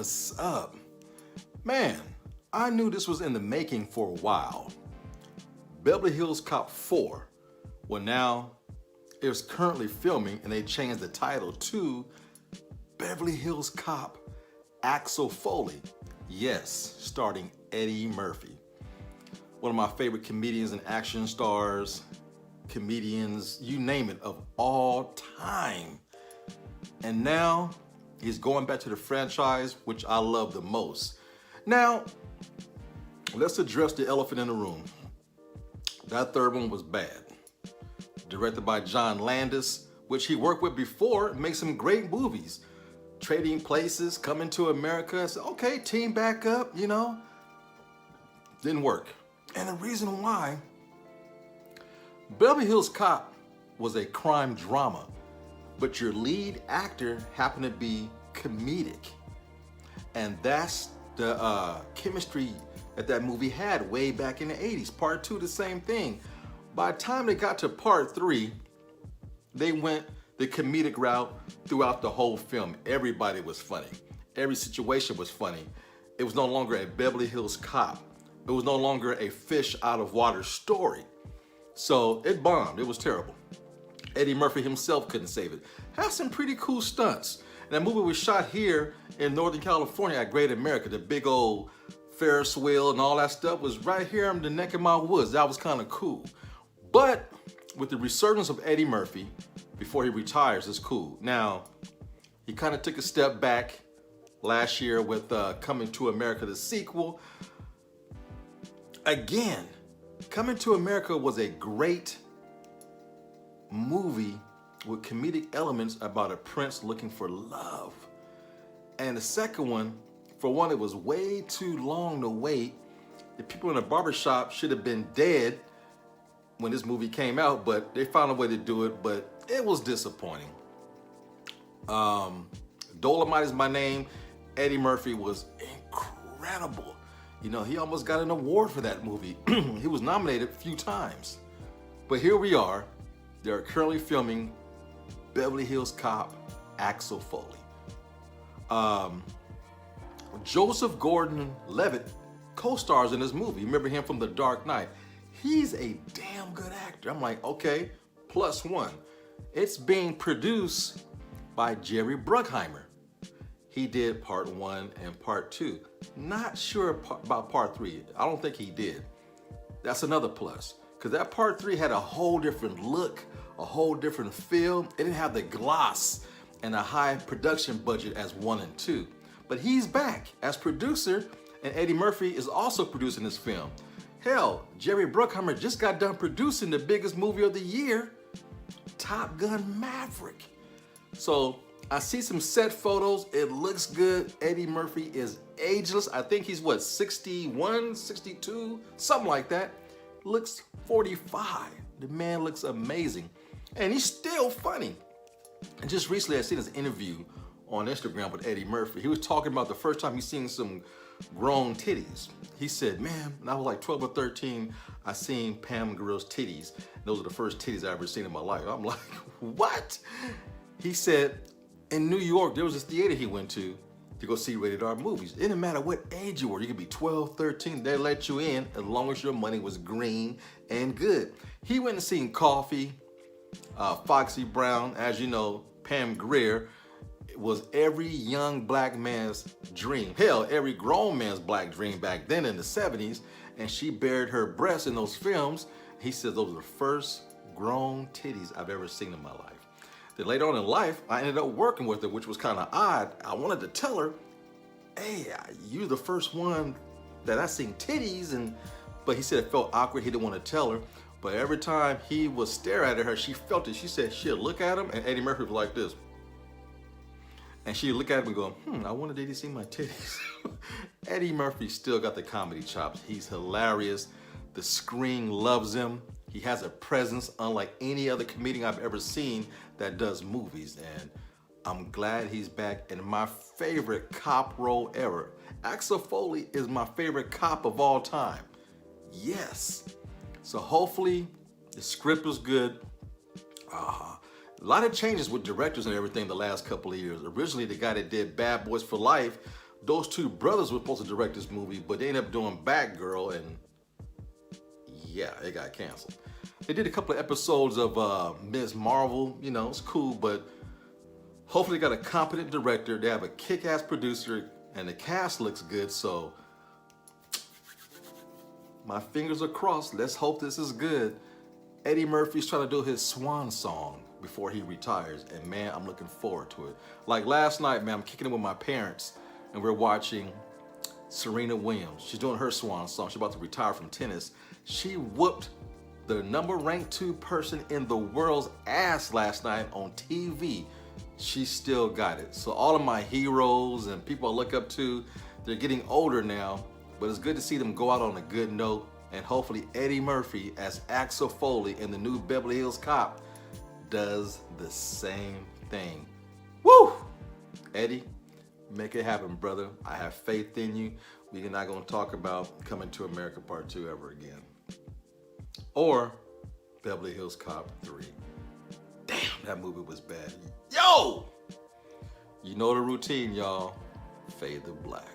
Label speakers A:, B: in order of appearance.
A: What's up? Man, I knew this was in the making for a while. Beverly Hills Cop 4, well now, it's currently filming and they changed the title to Beverly Hills Cop Axel Foley. Yes, starring Eddie Murphy. One of my favorite comedians and action stars, comedians, you name it, of all time. And now, he's going back to the franchise, which I love the most. Now, let's address the elephant in the room. That third one was bad. Directed by John Landis, which he worked with before, makes some great movies. Trading Places, Coming to America. I said, okay, team back up, you know. Didn't work. And the reason why, Beverly Hills Cop was a crime drama, but your lead actor happened to be comedic. And that's the chemistry that movie had way back in the 80s. Part 2, the same thing. By the time they got to part 3, they went the comedic route throughout the whole film. Everybody was funny. Every situation was funny. It was no longer a Beverly Hills Cop. It was no longer a fish out of water story. So it bombed. It was terrible. Eddie Murphy himself couldn't save it. Has some pretty cool stunts. And that movie was shot here in Northern California at Great America. The big old Ferris wheel and all that stuff was right here in the neck of my woods. That was kind of cool. But with the resurgence of Eddie Murphy, before he retires, it's cool. Now, he kind of took a step back last year with Coming to America, the sequel. Again, Coming to America was a great movie with comedic elements about a prince looking for love. And the second one, for one, it was way too long to wait. The people in the barbershop should have been dead when this movie came out, but they found a way to do it, but it was disappointing. Dolomite Is My Name. Eddie Murphy was incredible. You know, he almost got an award for that movie. He was nominated a few times. But here we are. They're currently filming Beverly Hills Cop Axel Foley. Joseph Gordon-Levitt co-stars in this movie. Remember him from The Dark Knight. He's a damn good actor. I'm like, okay, +1. It's being produced by Jerry Bruckheimer. He did part 1 and part 2. Not sure about part 3. I don't think he did. That's another plus. Because that part 3 had a whole different look, a whole different feel. It didn't have the gloss and a high production budget as 1 and 2. But he's back as producer, and Eddie Murphy is also producing this film. Hell, Jerry Bruckheimer just got done producing the biggest movie of the year, Top Gun Maverick. So I see some set photos. It looks good. Eddie Murphy is ageless. I think he's what, 61, 62, something like that. Looks 45. The man looks amazing. And he's still funny. And just recently I seen this interview on Instagram with Eddie Murphy. He was talking about the first time he seen some grown titties. He said, man, when I was like 12 or 13, I seen Pam Grill's titties. Those are the first titties I ever seen in my life. I'm like, what? He said, in New York, there was this theater he went to go see rated R movies. It didn't matter what age you were. You could be 12, 13, they let you in as long as your money was green and good. He went and seen Coffee, Foxy Brown. As you know, Pam Grier was every young black man's dream. Hell, every grown man's black dream back then in the 70s. And she bared her breasts in those films. He says those are the first grown titties I've ever seen in my life. Then later on in life, I ended up working with her, which was kind of odd. I wanted to tell her, hey, you're the first one that I seen titties, but he said it felt awkward. He didn't want to tell her. But every time he would stare at her, she felt it. She said she'd look at him, and Eddie Murphy was like this. And she'd look at him and go, I wonder did he see my titties? Eddie Murphy still got the comedy chops. He's hilarious. The screen loves him. He has a presence unlike any other comedian I've ever seen that does movies. And I'm glad he's back in my favorite cop role ever. Axel Foley is my favorite cop of all time. Yes. So hopefully the script was good. A lot of changes with directors and everything the last couple of years. Originally, the guy that did Bad Boys for Life those two brothers were supposed to direct this movie, but they ended up doing Batgirl, and yeah, it got canceled. They did a couple of episodes of Ms. Marvel, you know, it's cool, but hopefully they got a competent director, they have a kick-ass producer, and the cast looks good, so my fingers are crossed. Let's hope this is good. Eddie Murphy's trying to do his swan song before he retires, and man, I'm looking forward to it. Like last night, man, I'm kicking it with my parents, and we're watching Serena Williams. She's doing her swan song. She's about to retire from tennis. She whooped the #2 person in the world's ass last night on TV. She still got it. So all of my heroes and people I look up to, they're getting older now, but it's good to see them go out on a good note, and hopefully Eddie Murphy as Axel Foley in the new Beverly Hills Cop does the same thing. Woo! Eddie, make it happen, brother. I have faith in you. We're not gonna talk about Coming to America Part 2 ever again. Or Beverly Hills Cop 3. Damn, that movie was bad. Yo! You know the routine, y'all. Fade to black.